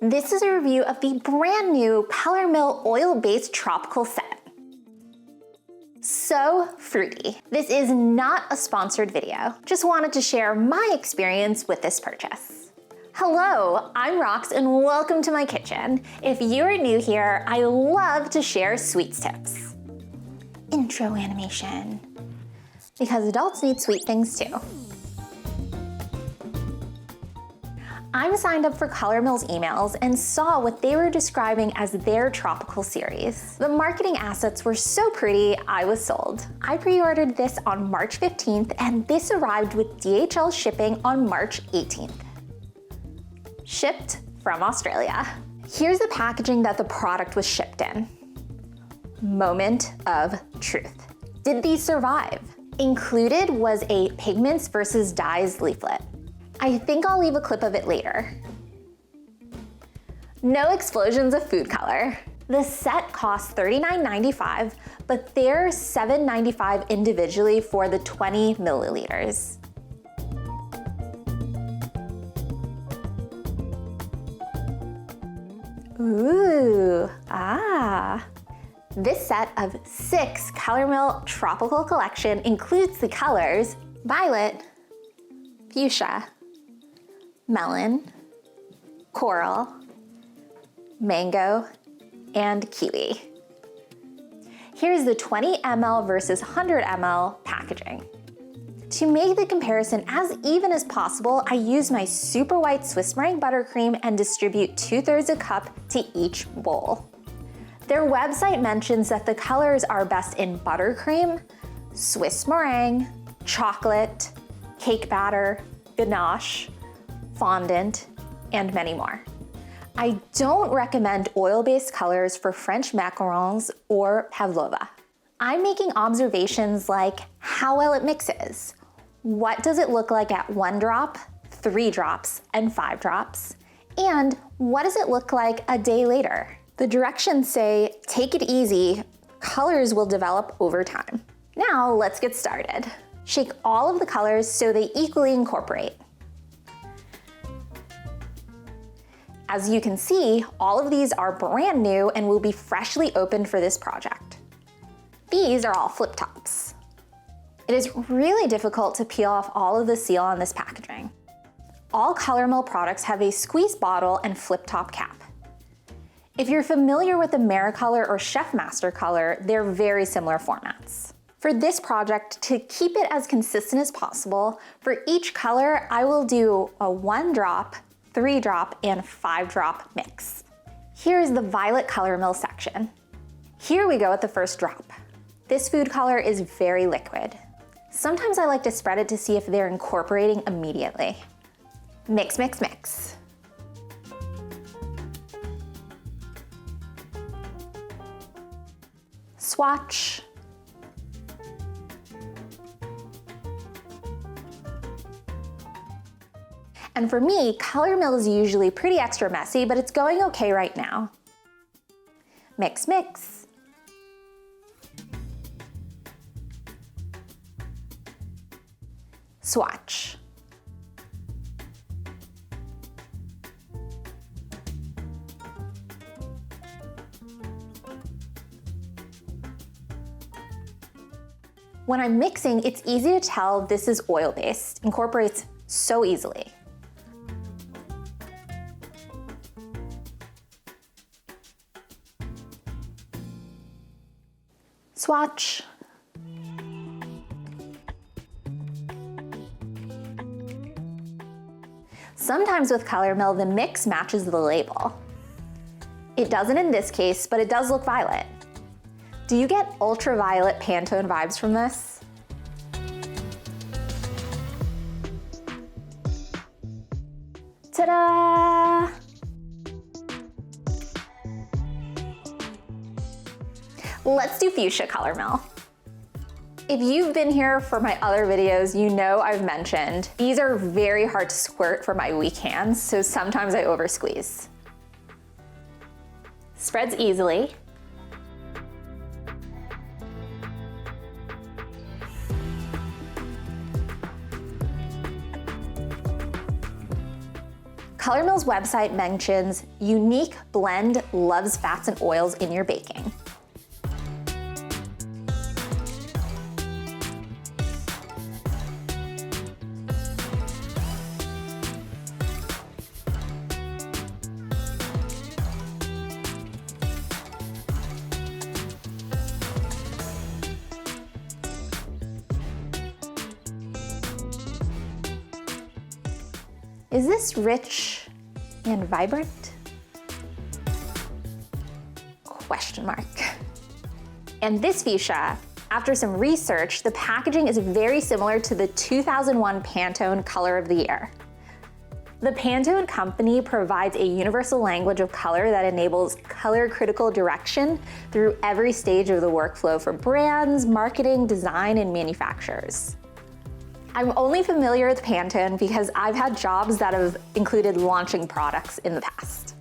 This is a review of the brand new Coulour Mill oil-based tropical set. So fruity. This is not a sponsored video. Just wanted to share my experience with this purchase. Hello, I'm Rox and welcome to my kitchen. If you are new here, I love to share sweets tips. Intro animation. Because adults need sweet things too. I'm signed up for Coulour Mill's emails and saw what they were describing as their tropical series. The marketing assets were so pretty, I was sold. I pre-ordered this on March 15th and this arrived with DHL shipping on March 18th. Shipped from Australia. Here's the packaging that the product was shipped in. Moment of truth. Did these survive? Included was a pigments versus dyes leaflet. I think I'll leave a clip of it later. No explosions of food color. The set costs $39.95, but they're $7.95 individually for the 20 milliliters. Ooh, This set of 6 Coulour Mill Tropical Collection includes the colors Violet, Fuchsia, Melon, Coral, Mango, and Kiwi. Here's the 20 ml versus 100 ml packaging. To make the comparison as even as possible, I use my super white Swiss meringue buttercream and distribute 2/3 a cup to each bowl. Their website mentions that the colors are best in buttercream, Swiss meringue, chocolate, cake batter, ganache, fondant, and many more. I don't recommend oil-based colors for French macarons or pavlova. I'm making observations like how well it mixes. What does it look like at 1 drop, 3 drops, and 5 drops? And what does it look like a day later? The directions say, take it easy, colors will develop over time. Now let's get started. Shake all of the colors so they equally incorporate. As you can see, all of these are brand new and will be freshly opened for this project. These are all flip tops. It is really difficult to peel off all of the seal on this packaging. All Coulour Mill products have a squeeze bottle and flip top cap. If you're familiar with the Mericolor or Chef Master color, they're very similar formats. For this project, to keep it as consistent as possible, for each color, I will do a 1 drop, 3 drop, and 5 drop mix. Here's the Violet Coulour Mill section. Here we go at the first drop. This food color is very liquid. Sometimes I like to spread it to see if they're incorporating immediately. Mix, mix, mix. Swatch. And for me, Coulour Mill is usually pretty extra messy, but it's going okay right now. Mix, mix. Swatch. When I'm mixing, it's easy to tell this is oil-based, incorporates so easily. Swatch. Sometimes with Coulour Mill, the mix matches the label. It doesn't in this case, but it does look violet. Do you get ultraviolet Pantone vibes from this? Ta-da! Let's do Fuchsia Coulour Mill. If you've been here for my other videos, you know I've mentioned these are very hard to squirt for my weak hands, so sometimes I over squeeze. Spreads easily. Coulour Mill's website mentions unique blend loves fats and oils in your baking. Is this rich and vibrant? Question mark. And this fuchsia, after some research, the packaging is very similar to the 2001 Pantone Color of the Year. The Pantone company provides a universal language of color that enables color critical direction through every stage of the workflow for brands, marketing, design, and manufacturers. I'm only familiar with Pantone because I've had jobs that have included launching products in the past.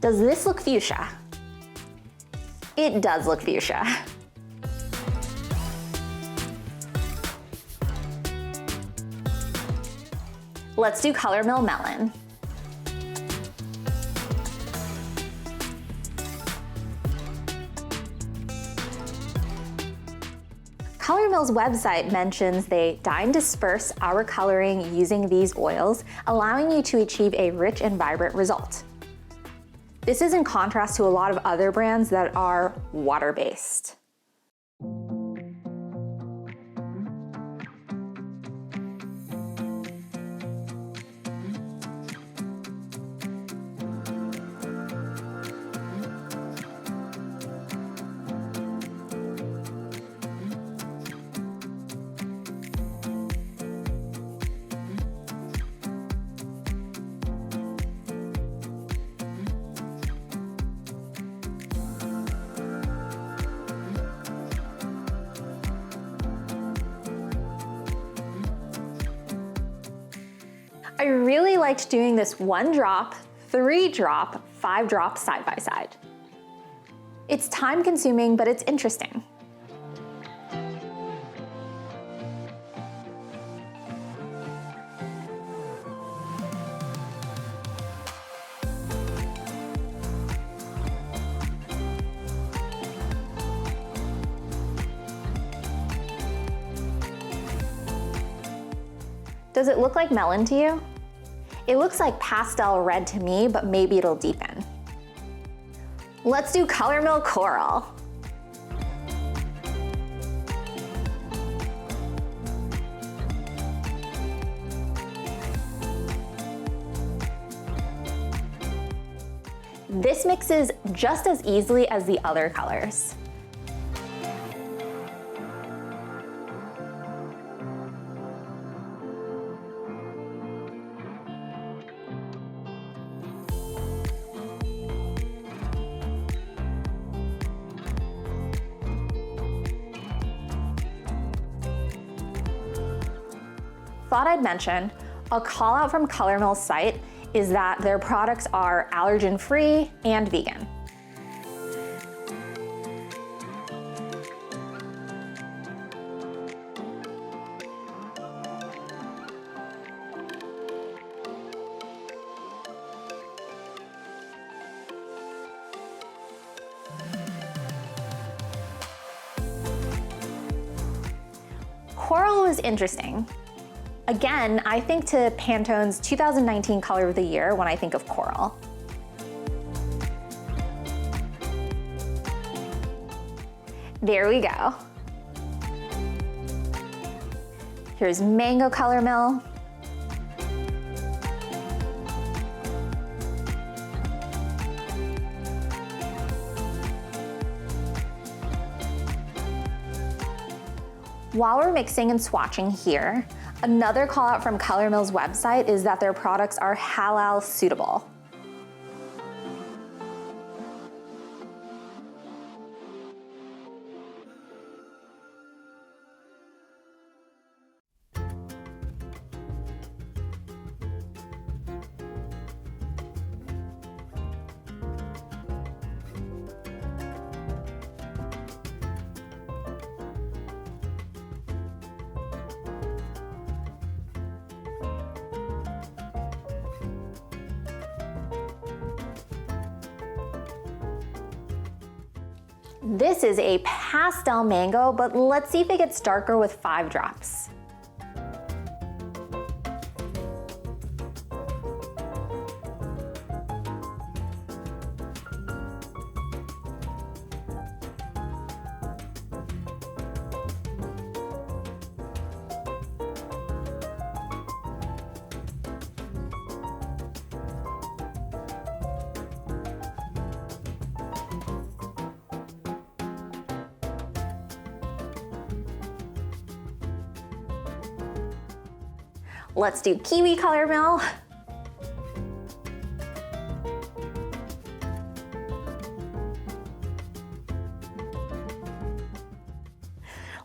Does this look fuchsia? It does look fuchsia. Let's do Coulour Mill Melon. Coulour Mill's website mentions they dye and disperse our coloring using these oils, allowing you to achieve a rich and vibrant result. This is in contrast to a lot of other brands that are water-based. I really liked doing this 1 drop, 3 drop, 5 drop side by side. It's time consuming, but it's interesting. Does it look like melon to you? It looks like pastel red to me, but maybe it'll deepen. Let's do Coulour Mill Coral. This mixes just as easily as the other colors. Thought I'd mention, a call out from Coulour Mill's site is that their products are allergen-free and vegan. Coral was interesting. Again, I think to Pantone's 2019 Color of the Year when I think of coral. There we go. Here's Mango Coulour Mill. While we're mixing and swatching here, another call out from Coulour Mill's website is that their products are halal suitable. This is a pastel mango, but let's see if it gets darker with 5 drops. Let's do Kiwi Coulour Mill.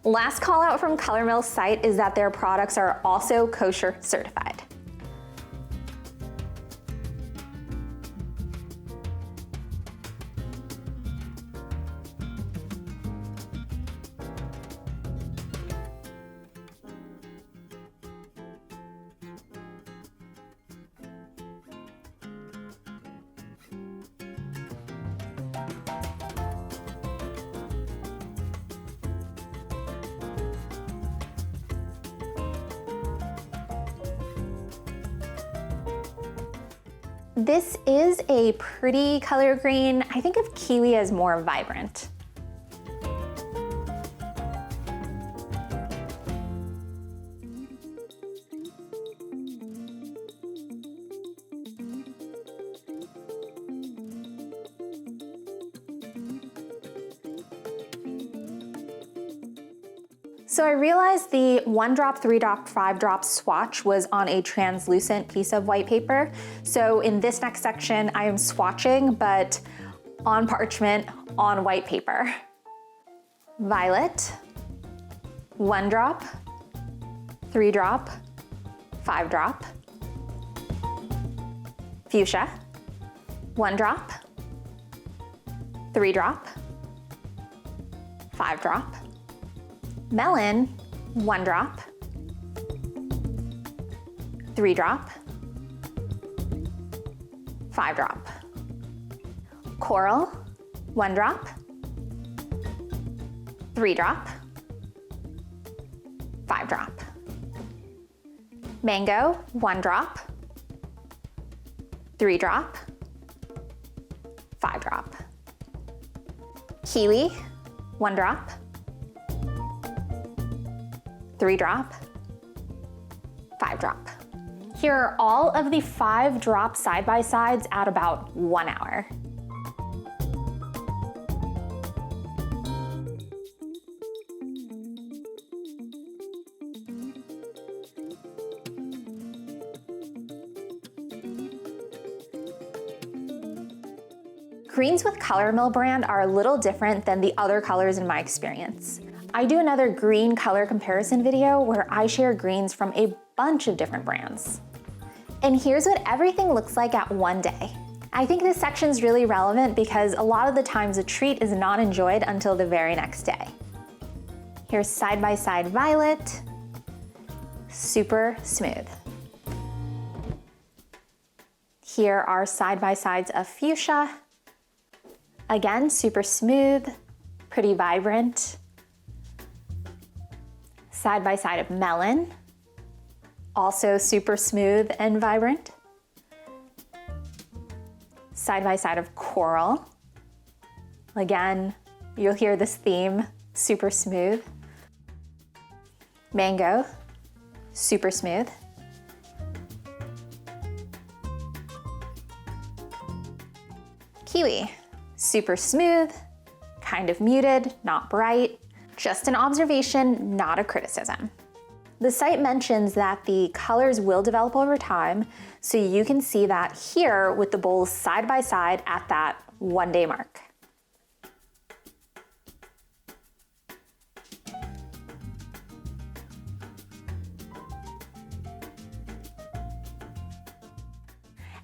Last call out from Coulour Mill's site is that their products are also kosher certified. This is a pretty color green. I think of Kiwi as more vibrant. So I realized the 1 drop, 3 drop, 5 drop swatch was on a translucent piece of white paper. So in this next section, I am swatching, but on parchment, on white paper. Violet, 1 drop, 3 drop, 5 drop. Fuchsia, 1 drop, 3 drop, 5 drop. Melon, 1 drop, 3 drop, 5 drop. Coral, 1 drop, 3 drop, 5 drop. Mango, 1 drop, 3 drop, 5 drop. Kiwi, 1 drop, 3 drop, 5 drop. Here are all of the 5 drop side-by-sides at about 1 hour. Greens with Coulour Mill brand are a little different than the other colors in my experience. I do another green color comparison video where I share greens from a bunch of different brands. And here's what everything looks like at one day. I think this section's really relevant because a lot of the times a treat is not enjoyed until the very next day. Here's side-by-side violet, super smooth. Here are side-by-sides of fuchsia. Again, super smooth, pretty vibrant. Side by side of melon, also super smooth and vibrant. Side by side of coral. Again, you'll hear this theme, super smooth. Mango, super smooth. Kiwi, super smooth, kind of muted, not bright. Just an observation, not a criticism. The site mentions that the colors will develop over time, so you can see that here with the bowls side by side at that 1 day mark.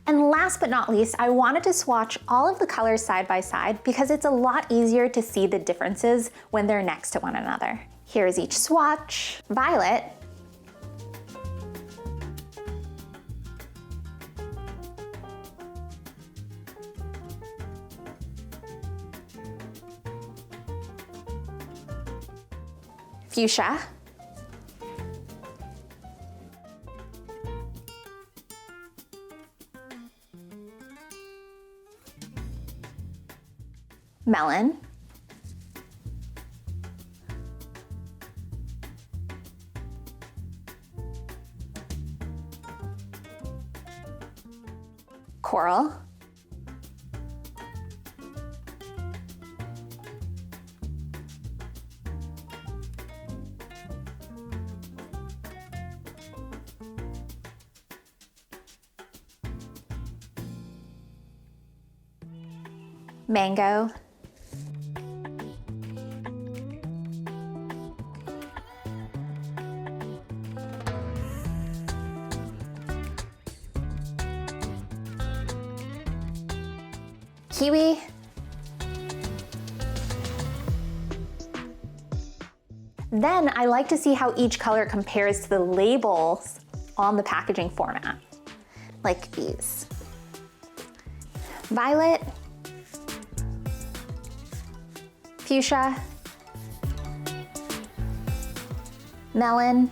And last but not least, I wanted to swatch all of the colors side by side because it's a lot easier to see the differences when they're next to one another. Here's each swatch. Violet, Fuchsia, Melon, Coral, Mango, Kiwi, then I like to see how each color compares to the labels on the packaging format, like these. Violet, Fuchsia, Melon,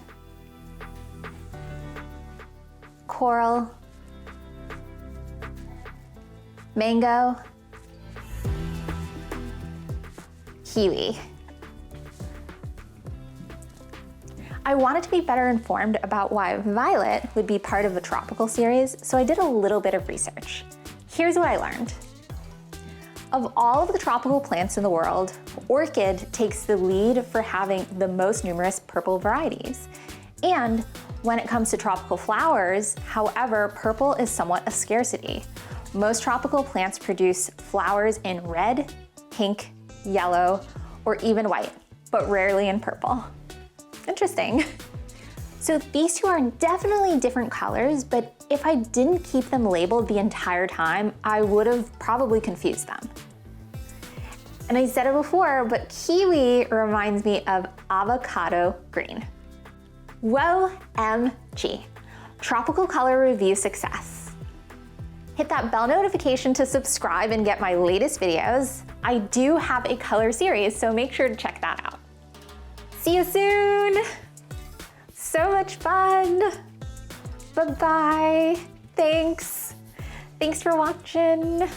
Coral, Mango, Kiwi. I wanted to be better informed about why violet would be part of the tropical series, so I did a little bit of research. Here's what I learned. Of all of the tropical plants in the world, orchid takes the lead for having the most numerous purple varieties. And when it comes to tropical flowers, however, purple is somewhat a scarcity. Most tropical plants produce flowers in red, pink, yellow, or even white, but rarely in purple. Interesting. So these two are definitely different colors, but if I didn't keep them labeled the entire time, I would have probably confused them. And I said it before, but kiwi reminds me of avocado green. Whoa, MG. Tropical color review success. Hit that bell notification to subscribe and get my latest videos. I do have a color series, so make sure to check that out. See you soon. So much fun. Bye-bye. Thanks for watching.